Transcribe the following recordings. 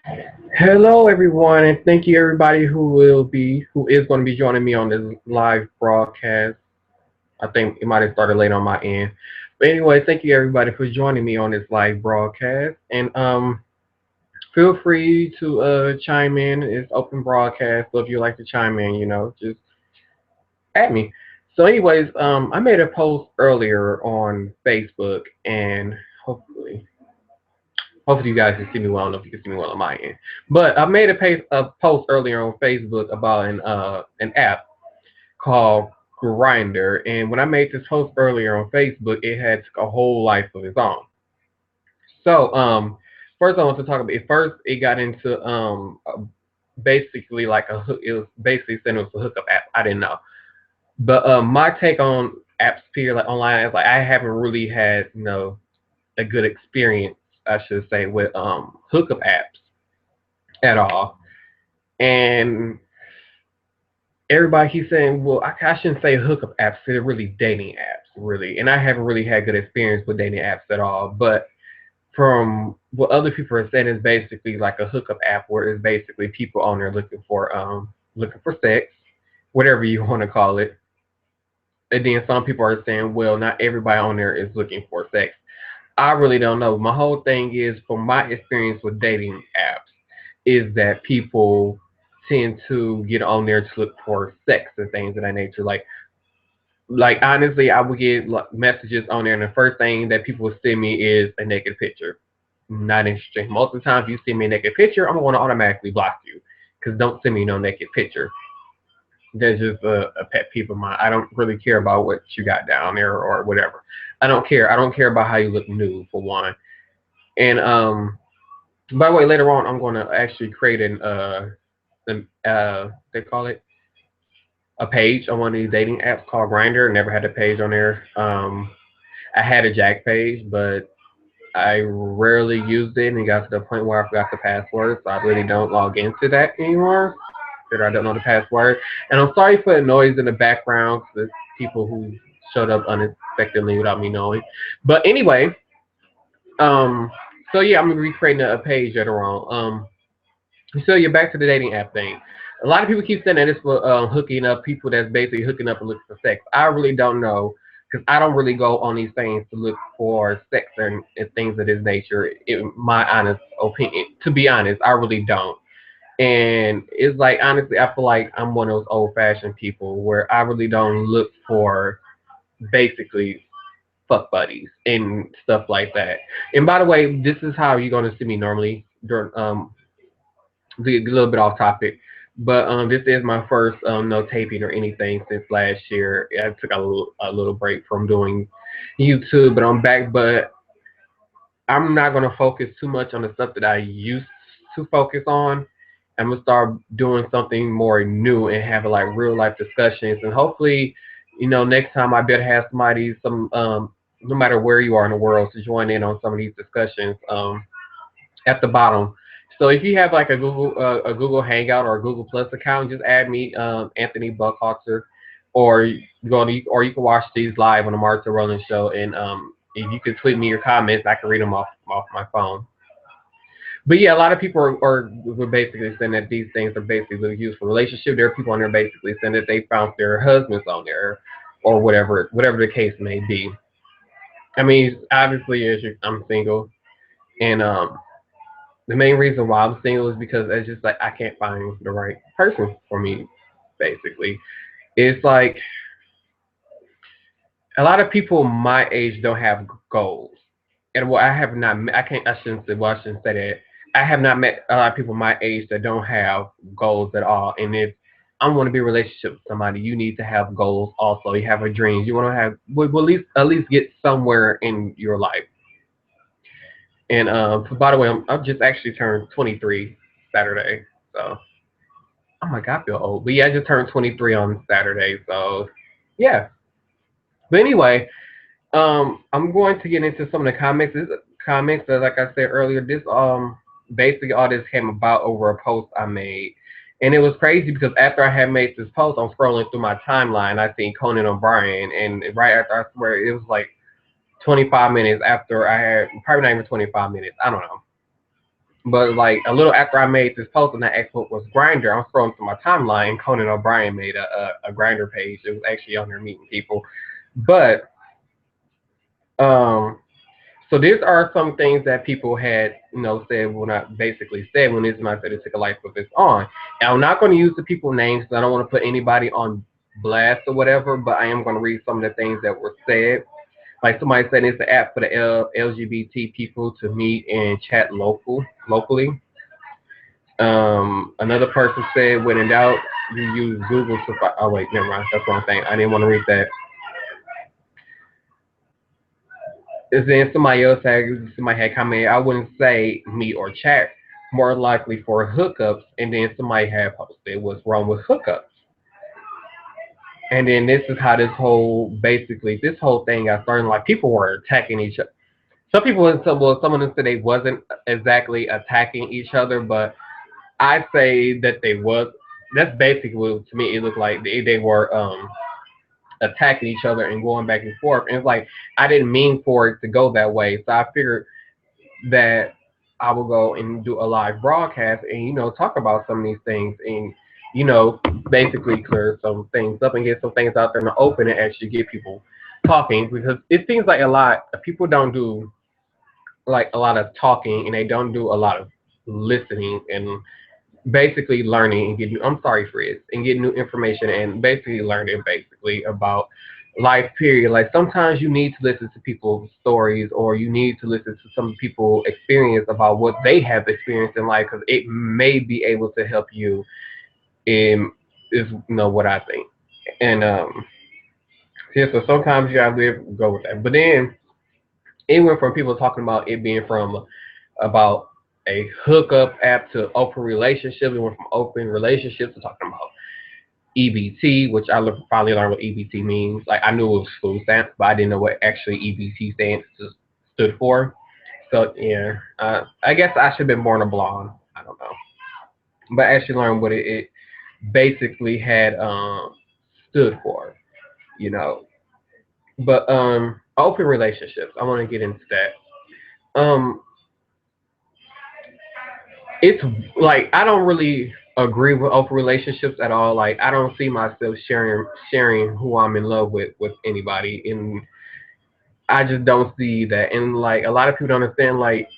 Hello, everyone, and thank you everybody who is going to be joining me on this live broadcast. I think it might have started late on my end, but anyway, thank you everybody for joining me on this live broadcast. And feel free to chime in. It's open broadcast, so if you like to chime in, just at me. So, anyways, I made a post earlier on Facebook, and hopefully hopefully you guys can see me well. I don't know if you can see me well on my end. But I made a post earlier on Facebook about an app called Grinder, and when I made this post earlier on Facebook, it had a whole life of its own. So first I want to talk about it. First, it got into basically like a hook. It was basically saying it was a hookup app. I didn't know, but my take on apps period like online is like I haven't really had a good experience, I should say, with hookup apps at all. And everybody keeps saying, well, I shouldn't say hookup apps, they're really dating apps, really. And I haven't really had good experience with dating apps at all. But from what other people are saying, is basically like a hookup app where it's basically people on there looking for sex, whatever you want to call it. And then some people are saying, well, not everybody on there is looking for sex. I really don't know. My whole thing is, from my experience with dating apps, is that people tend to get on there to look for sex and things of that nature. Like honestly, I would get like, messages on there, and the first thing that people would send me is a naked picture. Not interesting. Most of the time, if you send me a naked picture, I'm going to automatically block you because don't send me no naked picture. That's just a pet peeve of mine. I don't really care about what you got down there or whatever. I don't care. I don't care about how you look nude for one. And by the way, later on, I'm going to actually create they call it a page on one of these dating apps called Grinder. Never had a page on there. I had a Jack page, but I rarely used it, and it got to the point where I forgot the password, so I really don't log into that anymore. That I don't know the password. And I'm sorry for the noise in the background. The people who showed up unexpectedly without me knowing. But anyway, um, so yeah, I'm gonna be creating a page later on. So you're back to the dating app thing. A lot of people keep saying that it's for hooking up, people that's basically hooking up and looking for sex. I really don't know because I don't really go on these things to look for sex and things of this nature. In my honest opinion, to be honest, I really don't. And it's like honestly, I feel like I'm one of those old fashioned people where I really don't look for basically fuck buddies and stuff like that. And by the way, this is how you're gonna see me normally during a little bit off topic, but this is my first no taping or anything since last year. I took a little break from doing YouTube, but I'm back. But I'm not gonna focus too much on the stuff that I used to focus on. I'm gonna start doing something more new and have like real life discussions, and hopefully, next time I better have somebody, no matter where you are in the world, to join in on some of these discussions. At the bottom. So if you have like a Google Hangout or a Google Plus account, just add me, Anthony Buckhawker, or or you can watch these live on the Martha Rollins Show, and if you can tweet me your comments, I can read them off my phone. But yeah, a lot of people were basically saying that these things are basically used for relationship. There are people on there basically saying that they found their husbands on there, or whatever the case may be. I mean, obviously, I'm single, and the main reason why I'm single is because it's just like I can't find the right person for me. Basically, it's like a lot of people my age don't have goals, and what I have not, I can't, I shouldn't say, well, I shouldn't say that. I have not met a lot of people my age that don't have goals at all. And if I want to be in a relationship with somebody, you need to have goals. Also, you have a dream. You want to have, well, at least get somewhere in your life. And by the way, I've just actually turned 23 Saturday, so oh my god, I feel old. But yeah, I just turned 23 on Saturday, so yeah. But anyway, I'm going to get into some of the comics. Comics, like I said earlier, this basically all this came about over a post I made, and it was crazy because after I had made this post, I'm scrolling through my timeline. I seen Conan O'Brien, and right after, I swear it was like 25 minutes after I had, probably not even 25 minutes. I don't know. But like a little after I made this post and that export was Grinder, I'm scrolling through my timeline and Conan O'Brien made a Grinder page. It was actually on there meeting people. But um so these are some things that people had, said when I basically said when this man said it took a life of its own. And I'm not going to use the people names because I don't want to put anybody on blast or whatever, but I am going to read some of the things that were said. Like somebody said, it's an app for the LGBT people to meet and chat locally. Another person said, when in doubt, you use Google to find. Oh wait, never mind. That's the wrong thing. I didn't want to read that. Is then somebody had commented, I wouldn't say meet or chat, more likely for hookups. And then somebody had posted, what's wrong with hookups? And then this is how this whole thing got started. Like people were attacking each other. Some people, some of them said they wasn't exactly attacking each other, but I say that they was. That's basically what to me it looked like they were attacking each other and going back and forth. And it's like I didn't mean for it to go that way, so I figured that I will go and do a live broadcast and talk about some of these things and you know basically clear some things up and get some things out there in the open and actually get people talking because it seems like a lot of people don't do like a lot of talking and they don't do a lot of listening and basically learning and getting I'm sorry Frizz and getting new information and basically learning basically about life period. Like sometimes you need to listen to people's stories or you need to listen to some people experience about what they have experienced in life because it may be able to help you in is what I think. And yeah, so sometimes you gotta go with that. But then it went from people talking about it being from about a hookup app to open relationships. It went from open relationships to talking about EBT, which finally learned what EBT means. Like I knew it was food stamps, but I didn't know what actually EBT stood for. So yeah, I guess I should have been born a blonde. I don't know, but I actually learned what it basically had stood for. You know, but open relationships. I want to get into that. It's like I don't really agree with open relationships at all. Like I don't see myself sharing who I'm in love with anybody, and I just don't see that. And like a lot of people don't understand, like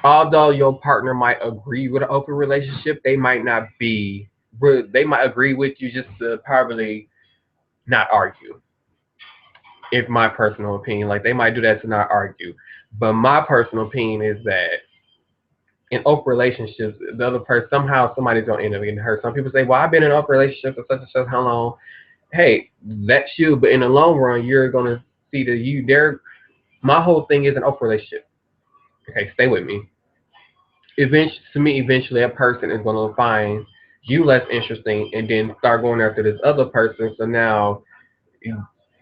although your partner might agree with an open relationship, they might not be. They might agree with you just to probably not argue. If my personal opinion, like they might do that to not argue. But my personal opinion is that in open relationships, the other person somehow somebody's gonna end up getting hurt. Some people say, "Well, I've been in an open relationship for such and such how long?" Hey, that's you, but in the long run, you're gonna see that you there. My whole thing is an open relationship. Okay, stay with me. Eventually, a person is gonna find you less interesting, and then start going after this other person. So now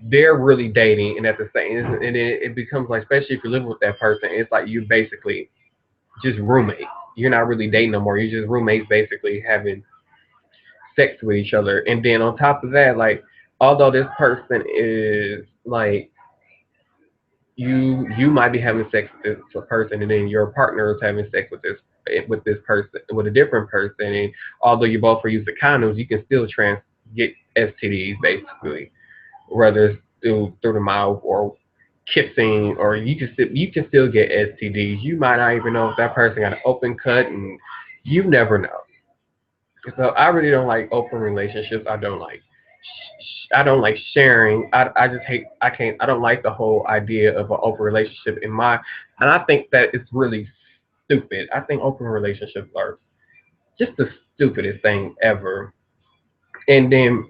they're really dating, and at the same, and it becomes like, especially if you live with that person, it's like you basically just roommate. You're not really dating no more. You're just roommates, basically having sex with each other. And then on top of that, like, although this person is like you might be having sex with this person, and then your partner is having sex with this person with a different person, and although you both are using condoms, you can still get STDs basically, whether it's through the mouth or kissing, or you can still get STDs. You might not even know if that person got an open cut, and you never know. So I really don't like open relationships. I don't like sharing. I just hate. I can't. I don't like the whole idea of an open relationship and I think that it's really stupid. I think open relationships are just the stupidest thing ever. And then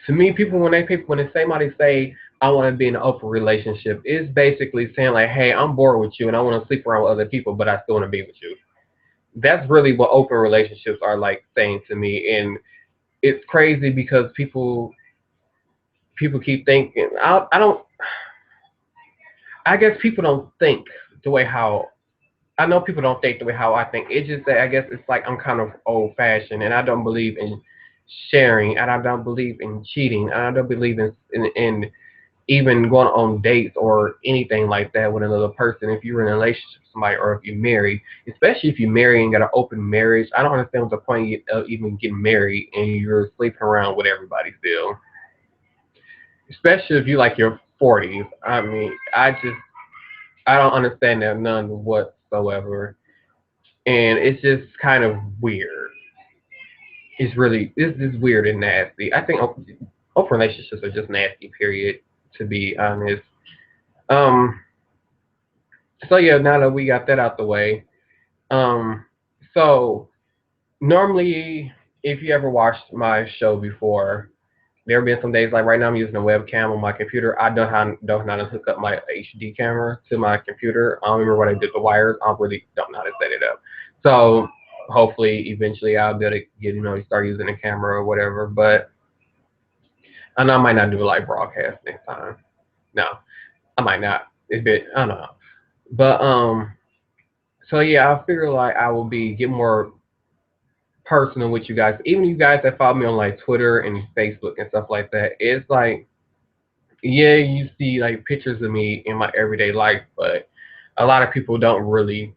to me, when they say somebody say I want to be in an open relationship, it's basically saying like, hey, I'm bored with you and I want to sleep around with other people, but I still want to be with you. That's really what open relationships are like saying to me, and it's crazy because people keep thinking. I don't. I guess people don't think the way how I know people don't think the way how I think. It's just that I guess it's like I'm kind of old fashioned and I don't believe in sharing and I don't believe in cheating and I don't believe in even going on dates or anything like that with another person. If you're in a relationship with somebody, or if you're married, especially if you're married and got an open marriage, I don't understand what's the point of even getting married and you're sleeping around with everybody still. Especially if you like your 40s. I mean, I don't understand that none whatsoever, and it's just kind of weird. It's weird and nasty. I think open relationships are just nasty. Period. To be honest. Um. So yeah, now that we got that out the way, um. So normally, if you ever watched my show before, there have been some days like right now I'm using a webcam on my computer. I don't know how to hook up my HD camera to my computer. I don't remember what I did the wires. I really don't know how to set it up. So hopefully eventually I'll be able to get start using a camera or whatever. But I know I might not do a live broadcast next time. No, I might not. It's a bit I don't know. But so yeah, I figure like I will be get more personal with you guys. Even you guys that follow me on like Twitter and Facebook and stuff like that. It's like yeah, you see like pictures of me in my everyday life, but a lot of people don't really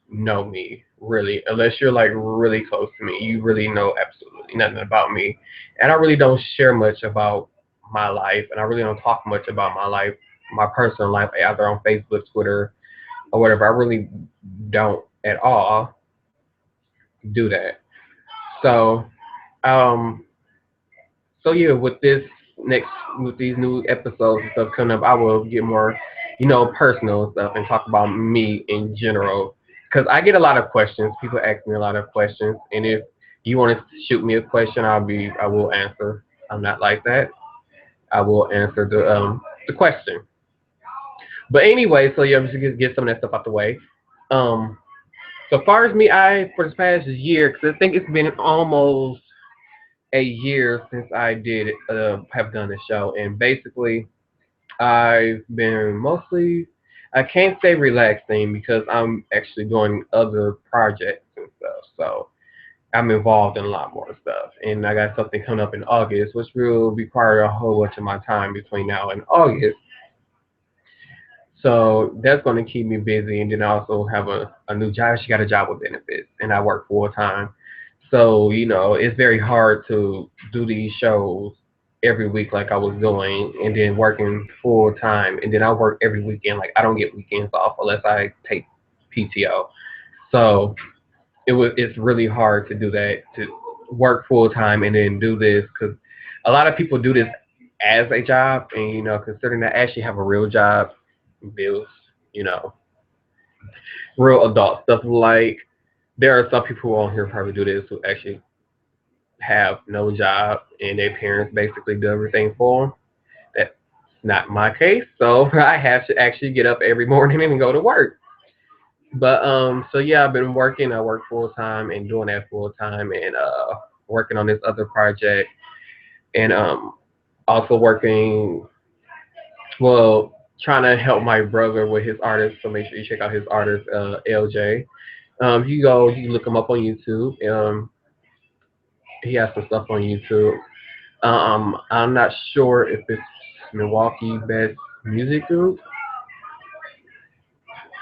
know me, really, unless you're like really close to me. You really know absolutely nothing about me. And I really don't share much about my life, and I really don't talk much about my life, my personal life, either on Facebook, Twitter, or whatever. I really don't at all do that. So, um, so yeah, next with these new episodes and stuff coming up, I will get more, personal stuff and talk about me in general. Because I get a lot of questions. People ask me a lot of questions, and if you want to shoot me a question, I will answer. I'm not like that. I will answer the question. But anyway, so yeah, I'm just gonna get some of that stuff out the way. Um, so far as me, I for this past year, because I think it's been almost a year since I did have done the show, and basically I've been mostly I can't say relaxing because I'm actually doing other projects and stuff, so I'm involved in a lot more stuff, and I got something coming up in August, which will require a whole bunch of my time between now and August. So that's going to keep me busy, and then I also have a new job. She got a job with benefits, and I work full time. So, it's very hard to do these shows every week like I was doing, and then working full time, and then I work every weekend. Like I don't get weekends off unless I take PTO. So it's really hard to do that, to work full time and then do this, because a lot of people do this as a job, and considering that I actually have a real job, bills, you know, real adult stuff. Like there are some people on here probably do this who actually have no job and their parents basically do everything for them. That's not my case, so I have to actually get up every morning and go to work. But so yeah, I've been working. I work full time and doing that full time, and working on this other project, and also working, well, trying to help my brother with his artist. So make sure you check out his artist, LJ. You can look him up on YouTube. He has some stuff on YouTube. I'm not sure if it's Milwaukee Best Music Group.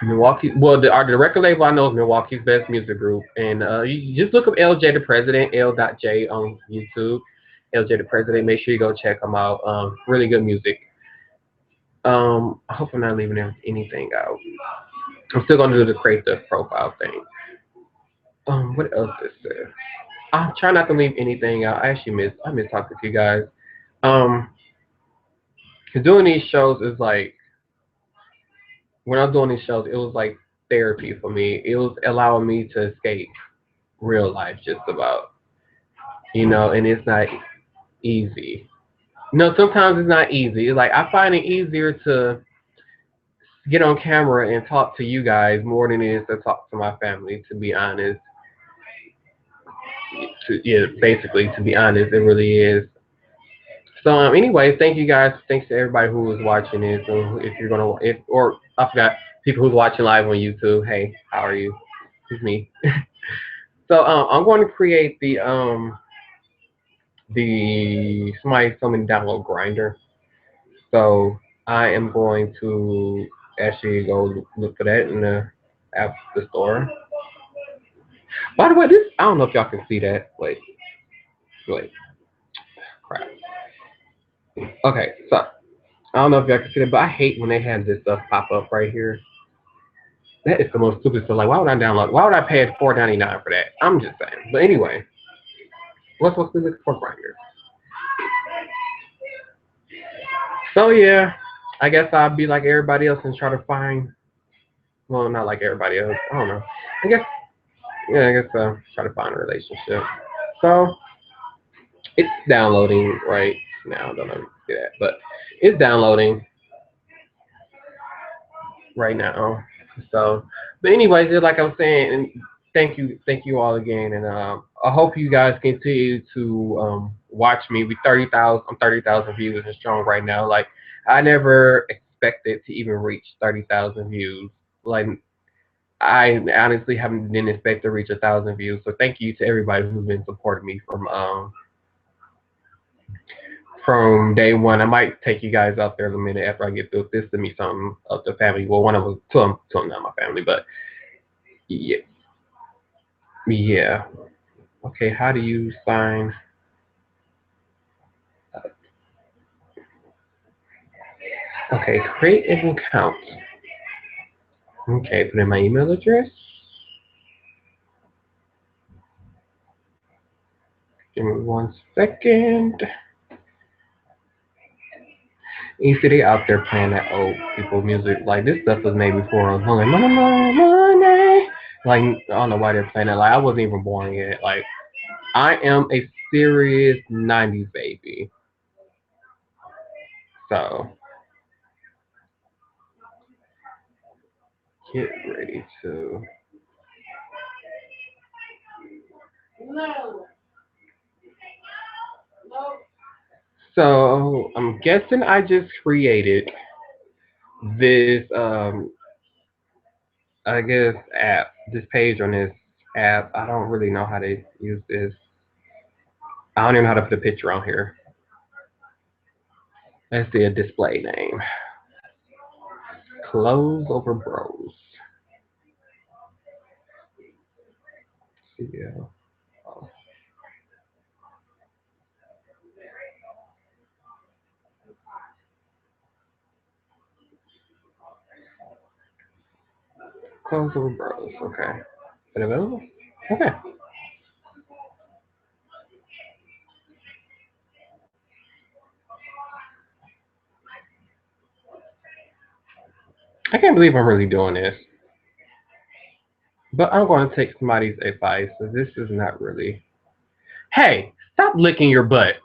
Milwaukee. Well, the record label I know is Milwaukee's Best Music Group, and you just look up LJ the President, L.J on YouTube. LJ the President. Make sure you go check them out. Really good music. I hope I'm not leaving anything out. I'm still gonna do the creative profile thing. What else is there? I'm trying not to leave anything out. I miss talking to you guys. Um, 'Cause doing these shows is like when I was doing these shows, it was like therapy for me. It was allowing me to escape real life, just about, and it's not easy. No, sometimes it's not easy. It's like I find it easier to get on camera and talk to you guys more than it is to talk to my family. To be honest, yeah, basically, to be honest, it really is. So anyway, thank you guys. Thanks to everybody who was watching this. And if you're gonna, if or I forgot people who's watching live on YouTube. Hey, how are you? It's me. So I'm going to create the somebody told me to download Grinder. So I am going to actually go look for that in the app the store. By the way, this I don't know if y'all can see that. Wait, crap. Okay, so I don't know if y'all can see that, but I hate when they have this stuff pop up right here. That is the most stupid stuff. Like, why would I download? Why would I pay $4.99 for that? I'm just saying. But anyway, what's supposed to be looking for Grindr? So yeah, I guess I'll be like everybody else and try to find. Well, not like everybody else. I don't know. I guess yeah. I guess try to find a relationship. So it's downloading right now. I don't know if you can see that, but it's downloading right now. So, but anyways, just like I was saying, and thank you all again, and I hope you guys continue to watch me. We 30,000, I'm 30,000 views and strong right now. Like I never expected to even reach 30,000 views. Like I honestly haven't didn't expect to reach 1,000 views. So thank you to everybody who's been supporting me from day one. I might take you guys out there in a minute after I get through this to meet some of the family. Well, one of them, two of them not my family, but yeah, yeah. Okay, how do you sign? Okay, create an account. Okay, put in my email address. Give me 1 second. You see, they out there playing that old people music. Like this stuff was made before I was born. Like, money. Like I don't know why they're playing that. Like I wasn't even born yet. Like I am a serious '90s baby. So get ready to. So I'm guessing I just created this I guess app, this page on this app. I don't really know how to use this. I don't even know how to put a picture on here. Let's see a display name. Close over bros. Yeah. Close over bros. Okay. Is it available? Okay. I can't believe I'm really doing this. But I'm going to take somebody's advice. So this is not really. Hey, stop licking your butt.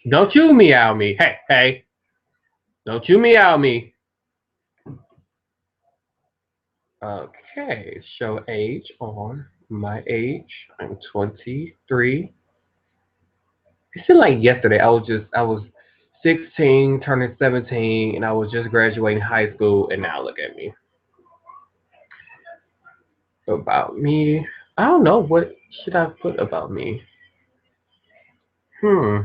Don't you meow me. Hey, hey. Don't you meow me. Okay. Show age on my age. I'm 23. It seemed like yesterday. I was 16, turning 17, and I was just graduating high school, and now look at me. About me. I don't know. What should I put about me? Hmm.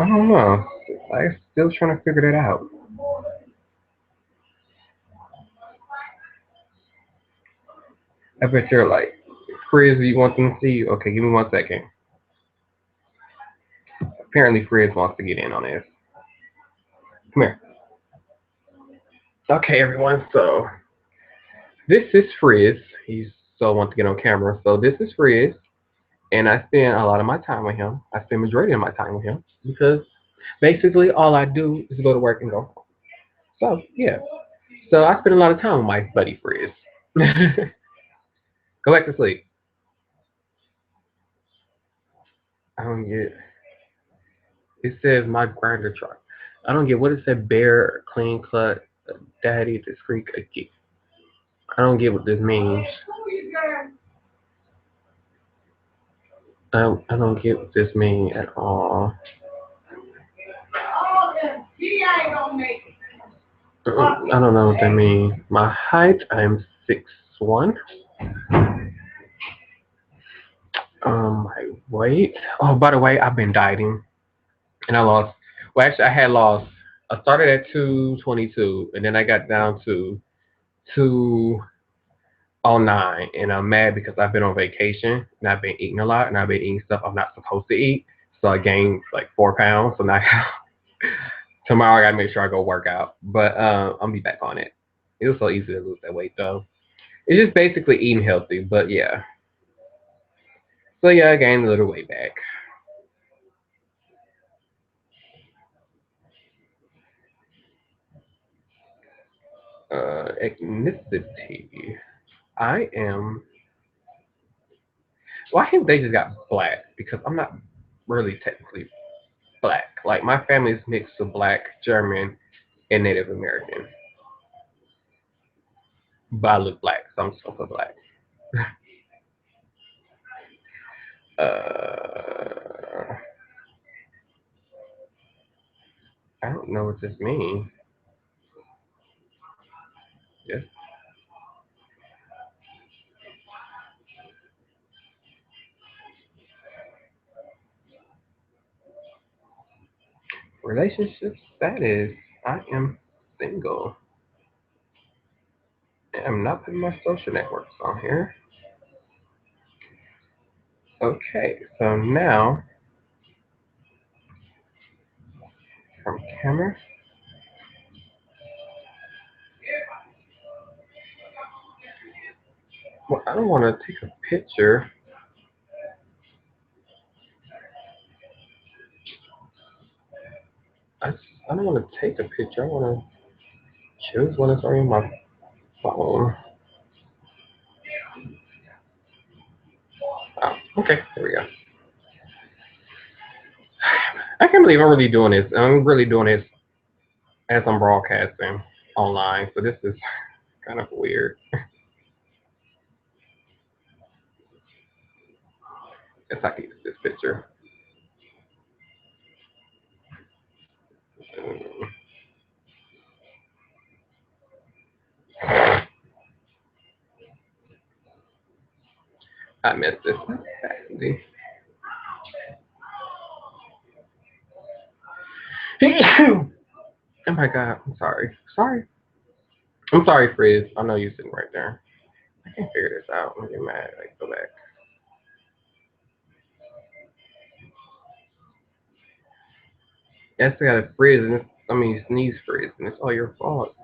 I don't know. I'm still trying to figure that out. I bet you're like, Frizz, you want them to see you? Okay, give me 1 second. Apparently, Frizz wants to get in on this. Come here. Okay, everyone. So this is Frizz. He's so wants to get on camera. So this is Frizz, and I spend a lot of my time with him. I spend majority of my time with him because basically all I do is go to work and go home. So yeah. So I spend a lot of time with my buddy Frizz. Go back to sleep. I don't get. It says my grinder truck. I don't get what it said. Bear, clean cut, daddy, discreet. I don't get what this means. I don't get what this means at all. I don't know what that means. My height, I'm 6'1". My Wait. Oh, by the way, I've been dieting and I lost. Well, actually, I had lost. I started at 222, and then I got down to 209, and I'm mad because I've been on vacation and I've been eating a lot and I've been eating stuff I'm not supposed to eat. So I gained like 4 pounds. So now tomorrow I gotta make sure I go work out. But I'll be back on it. It was so easy to lose that weight though. It's just basically eating healthy. But yeah. So yeah, I gained a little weight back. Ethnicity. I am. Well, I think they just got black because I'm not really technically black. Like my family's mixed of black, German, and Native American. But I look black, so I'm just gonna put black. Uh, I don't know what this means. Yes. Relationship status. I am single. I'm not putting my social networks on here. Okay, so now from camera. Well, I don't want to take a picture. I, I don't want to take a picture. I want to choose one that's already on my phone. Oh, okay, there we go. I can't believe I'm really doing this. I'm really doing this as I'm broadcasting online. So this is kind of weird. Guess I can use this picture. I missed this. Oh my god, I'm sorry. Sorry. I'm sorry, Frizz. I know you're sitting right there. I can't figure this out. I'm getting mad. Like, go back. Yes, I got a frizz and sneeze frizz, and it's all your fault.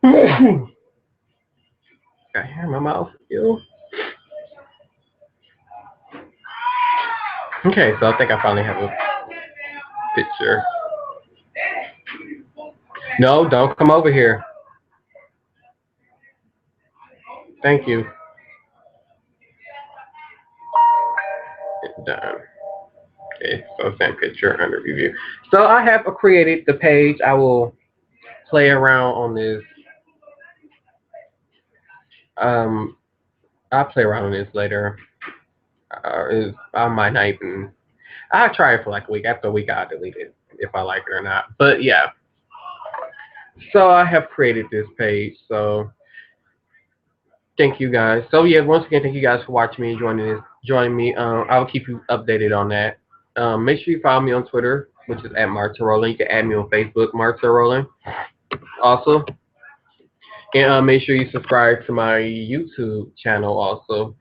Got hair in my mouth. Ew. Okay, so I think I finally have a picture. No, don't come over here. Thank you. Done. Okay, so send picture under review. So I have created the page. I will play around on this. Um, I'll play around on this later. I might not even. I'll try it for like a week. After a week, I'll delete it if I like it or not. But yeah. So I have created this page. So thank you guys. So yeah, once again, thank you guys for watching me, joining me. I'll keep you updated on that. Make sure you follow me on Twitter, which is at Marta Roland. You can add me on Facebook, Marta Roland. Also, and make sure you subscribe to my YouTube channel also.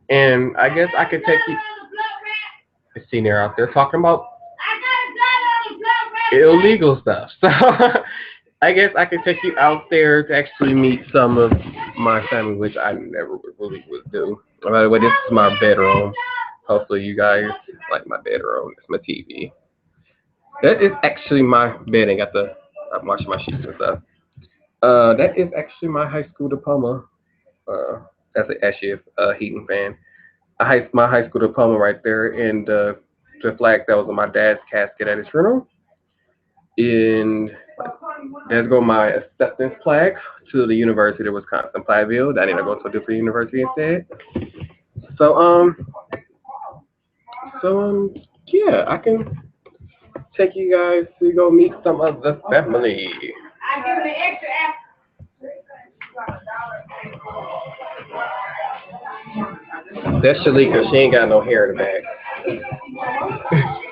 And I guess I could take you. I see there out there talking about illegal stuff. So I guess I could take you out there to actually meet some of my family, which I never really would do. By the way, this is my bedroom. Hopefully you guys like my bedroom. It's my TV. That is actually my bed. I got the I'm washing my sheets and stuff. That is actually my high school diploma. That's actually a heating fan. My high school diploma right there, and the flag that was on my dad's casket at his funeral. And there's go my acceptance plaque to the University of Wisconsin Platteville. I need to go to a different university instead. So yeah, I can take you guys to go meet some of the family. That's Shalika. She ain't got no hair in the back.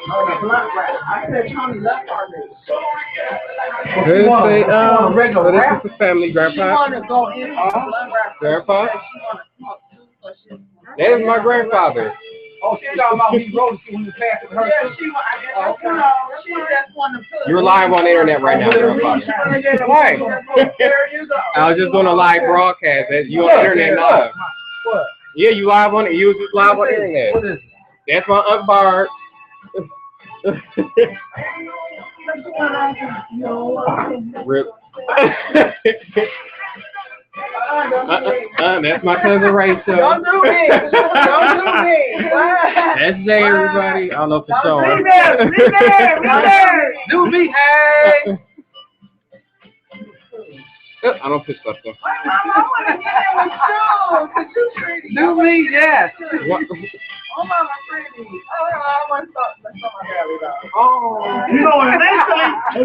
I said Tony left already. Good say, so this is the family, She Grandpa. want to go in for the blood wrap. Grandpa? She want to smoke too, so she. That is my grandfather. Oh, she's talking about me rolled when you passed with her. Yeah, she want. I guess you know. She just want to put. You're live on the internet right now, Grandpa. Why? There you go. I was just doing a live broadcast. You on the internet live. What? Yeah, you live on it. You was just live on the internet. What is it? That's my Aunt Barb. Rip. That's my cousin Rachel. Don't do me. Don't do me. That's Jay, everybody. I don't know for sure. Do me, hey! I don't piss stuff though. I want to get in with you. Cause you pretty. Do me, yes. Oh, mama pretty. Oh, I want something on my belly though. Oh. You know,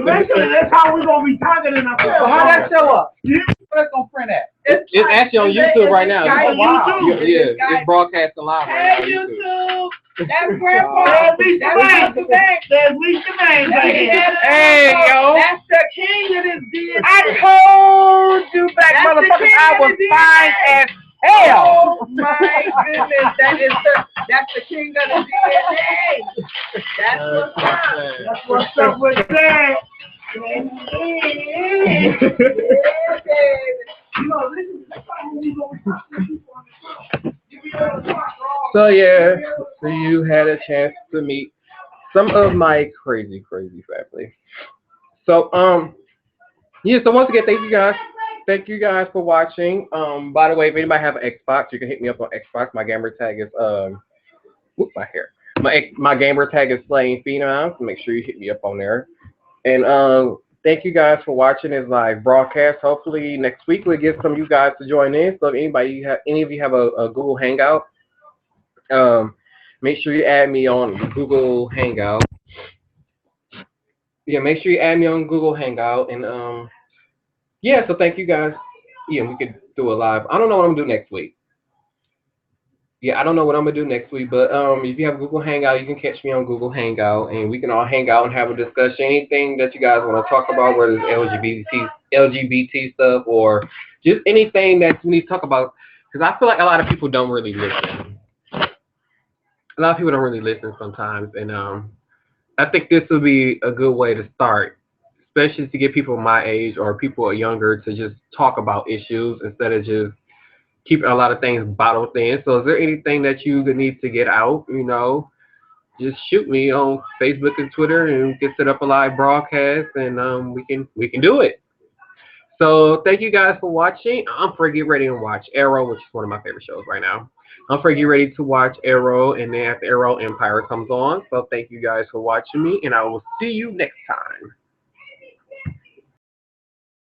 eventually, that's how we're going to be talking in our so how that show up? Let's go print that. It's actually on YouTube right now. Oh, wow. Yeah, it's broadcasting live right now. Hey, on YouTube. YouTube. That's Grandpa. That's Lisa Banks. That's Lisa Banks. Hey, yo. That's the king of this DNA. I told you back, That's the motherfucker, king I of was the fine DNA. as hell. Oh my goodness, that's the king of the DNA. That's what's up. That's what's up with that. So yeah, so you had a chance to meet some of my crazy family. So yeah, so once again, thank you guys for watching. By the way, if anybody have an Xbox, you can hit me up on Xbox. My gamer tag is whoop, my hair. My gamer tag is Slaying Phenom, so make sure you hit me up on there. And thank you guys for watching this live broadcast. Hopefully next week we'll get some of you guys to join in. So if any of you have a Google Hangout, make sure you add me on Google Hangout. Yeah, make sure you add me on Google Hangout. And yeah, so thank you guys. Yeah, we could do a live. I don't know what I'm gonna do next week. Yeah, I don't know what I'm gonna do next week, but if you have Google Hangout, you can catch me on Google Hangout, and we can all hang out and have a discussion. Anything that you guys want to talk about, whether it's LGBT stuff or just anything that you need to talk about, because I feel like a lot of people don't really listen. A lot of people don't really listen sometimes, and I think this would be a good way to start, especially to get people my age or people younger to just talk about issues instead of just keeping a lot of things bottled in. So is there anything that you need to get out, just shoot me on Facebook and Twitter, and we can set up a live broadcast, and we can do it. So thank you guys for watching. I'm for get ready to watch Arrow, which is one of my favorite shows right now. I'm for get ready to watch Arrow, and then after Arrow, Empire comes on. So thank you guys for watching me, and I will see you next time.